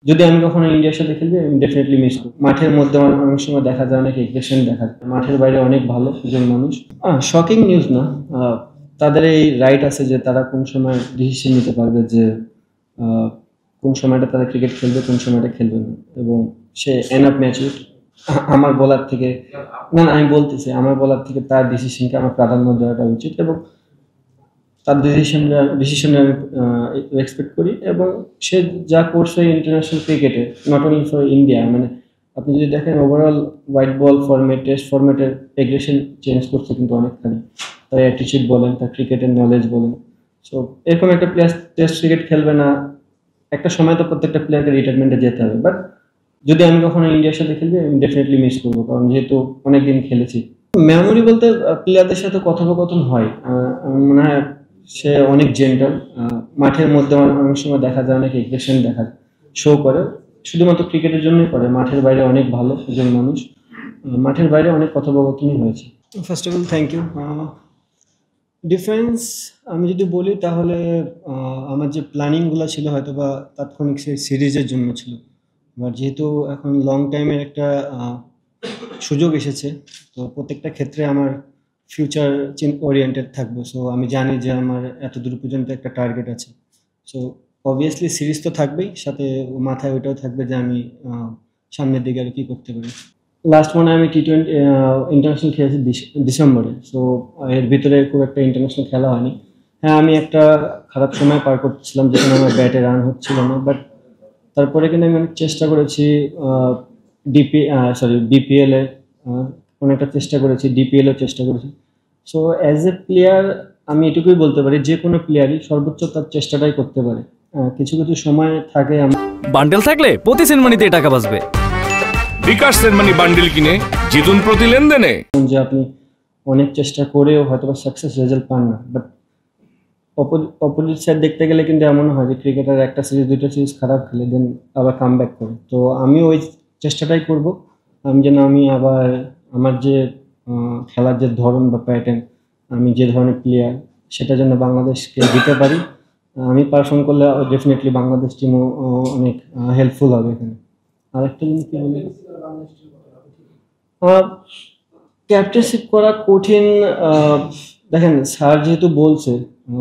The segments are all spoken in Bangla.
যদি আমি কখনো ইন্ডিয়ার সাথে খেলবি আমি ডেফিনেটলি মিস করব। মাঠের মধ্যে অনেক সময় দেখা যায় অনেক এগ্রেশন দেখা যায়, মাঠের বাইরে অনেক ভালো একজন মানুষ। শকিং নিউজ না, তাদের এই রাইট আছে যে তারা কোন সময় ডিসিশন নিতে পারবে যে কোন সময়টা তারা ক্রিকেট খেলবে, কোন সময়টা খেলবে না, এবং সে এনাফ ম্যাচিউর। আমার বলার থেকে না না, আমি বলতেছি আমার বলার থেকে তার ডিসিশনকে আমার প্রাধান্য দেওয়াটা উচিত, এবং তার ডিসিশনে আমি এক্সপেক্ট করি। এবং সে যা করছে ইন্টারন্যাশনাল ক্রিকেটে, নট অনলি ফর ইন্ডিয়া, মানে আপনি যদি দেখেন overall white ball format, test ফরম্যাটের aggression change করছে কিন্তু অনেকখানি। তার অ্যাটিচিউড বলেন, তার ক্রিকেটের নলেজ বলেন। সো এরকম একটা প্লেয়ার টেস্ট ক্রিকেট খেলবে না, একটা সময় তো প্রত্যেকটা প্লেয়ারকে রিটায়ারমেন্টে যেতে হবে। বাট যদি আমি কখনো ইন্ডিয়ার সাথে খেলবি আমি ডেফিনেটলি মিস করবো, কারণ যেহেতু অনেকদিন খেলেছি। মেমোরি বলতে প্লেয়ারদের সাথে কথোপকথন হয়, আমার মনে হয় সে অনেক জেন্টাল। মাঠের মধ্যে অনেক সময় দেখা যায় অনেক এগ্রেশন দেখা শো করে, শুধুমাত্র ক্রিকেটের জন্যই করে, মাঠের বাইরে অনেক ভালো একজন মানুষ। মাঠের বাইরে অনেক কথোপকথনই হয়েছে। First of all thank you. Defence আমি যদি বলি তাহলে আমার যে প্ল্যানিংগুলো ছিল হয়তো বা তাৎক্ষণিক সেই সিরিজের জন্য ছিল, বাট যেহেতু এখন লং টাইমের একটা সুযোগ এসেছে, তো প্রত্যেকটা ক্ষেত্রে আমার ফিউচার ওরিয়েন্টেড থাকবো। সো আমি জানি যে আমার এত দূর পর্যন্ত একটা টার্গেট আছে। সো অবভিয়াসলি সিরিজ তো থাকবেই, সাথে মাথায় ওইটাও থাকবে যে আমি সামনের দিকে আর কি করতে পারি। লাস্ট মনে হয় আমি T20 ইন্টারন্যাশনাল খেলেছি ডিসেম্বরে। সো এর ভিতরে খুব একটা ইন্টারন্যাশনাল খেলা হয়নি। হ্যাঁ, আমি একটা খারাপ সময় পার করছিলাম যেখানে আমার ব্যাটে রান হচ্ছিল না, বাট তারপরে কিন্তু আমি অনেক চেষ্টা করেছি। বিপিএলে অনেকটা চেষ্টা করেছি, ডিপিএলও চেষ্টা করেছি। সো অ্যাজ এ প্লেয়ার আমি এটুকুই বলতে পারি, যে কোনো প্লেয়ারই সর্বোচ্চ তার চেষ্টাটাই করতে পারে। কিছু কিছু সময় থাকে বান্ডেল থাকলে প্রতি সেনমানিতে টাকা বাঁচবে। বিকাশ সেনমানি বান্ডেল কিনে জিতুন প্রতি লেনদেনে। যে আপনি অনেক চেষ্টা করেও হয়তো বা সাকসেস রেজাল্ট পান না, বাট অপোজিট সাইড দেখতে গেলে কিন্তু এমন হয় যে ক্রিকেটার একটা সিরিজ দুটো সিরিজ খারাপ খেলে দেন আবার কাম ব্যাক করে। তো আমি ওই চেষ্টাটাই করব, আমি যেন আমি আবার আমার যে খেলার যে ধরন বা প্যাটার্ন, আমি যে ধরনের প্লেয়ার, সেটা যেন বাংলাদেশকে দিতে পারি। আমি পারফর্ম করলে ডেফিনেটলি বাংলাদেশ টিমও অনেক হেল্পফুল হবে এখানে। আরেকটা জিনিস কি বলি, ক্যাপ্টেনশিপ করা কঠিন। দেখেন, স্যার যেহেতু বলছে,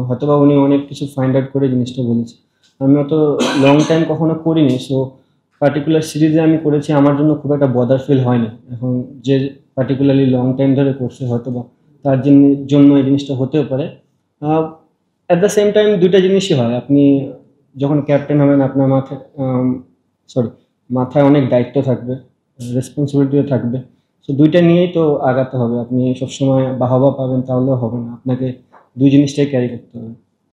হয়তো বা উনি অনেক কিছু ফাইন্ড আউট করে জিনিসটা বলেছে। আমি অত লং টাইম কখনো করিনি, সো পার্টিকুলার সিরিজে আমি করেছি, আমার জন্য খুব একটা বদার ফিল হয়নি। এখন যে পার্টিকুলারলি লং টাইম ধরে করছে হয়তো বা তার জন্য এই জিনিসটা হতেও পারে। অ্যাট দ্য সেম টাইম দুইটা জিনিসই হয়, আপনি যখন ক্যাপ্টেন হবেন আপনার মাথায় অনেক দায়িত্ব থাকবে, রেসপন্সিবিলিটিও থাকবে। সো দুইটা নিয়েই তো আগাতে হবে। আপনি সবসময় বাহবা পাবেন তাহলেও হবে না, আপনাকে দুই জিনিসটাই ক্যারি করতে হবে।